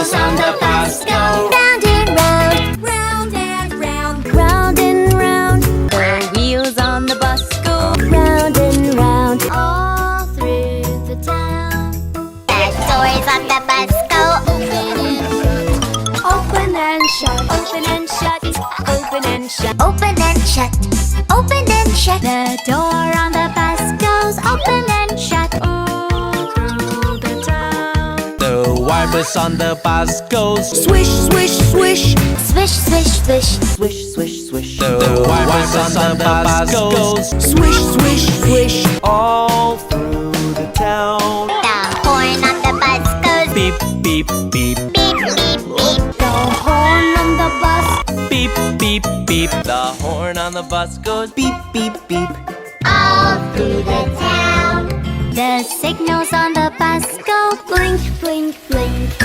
wheels on the bus go round and round, round and round, round and round. The wheels on the bus go round and round, all through the town. The doors on the bus go open and shut, open and shut, open and shut, open and shut, open and shut. The door on the bus goes open and shut all through the town. The wipers on the bus goes Swish, swish, swish, swish, swish, swish, swish, swish, swish. The wipers on the bus goes Swish, swish, swish, all through the town. the horn on the bus goes Beep, beep, beep, beep, beep, beep. The horn on the bus beep, beep, beep. The horn on the bus goes beep, beep, beep. all through the town. The signals on the bus go blink, blink, blink.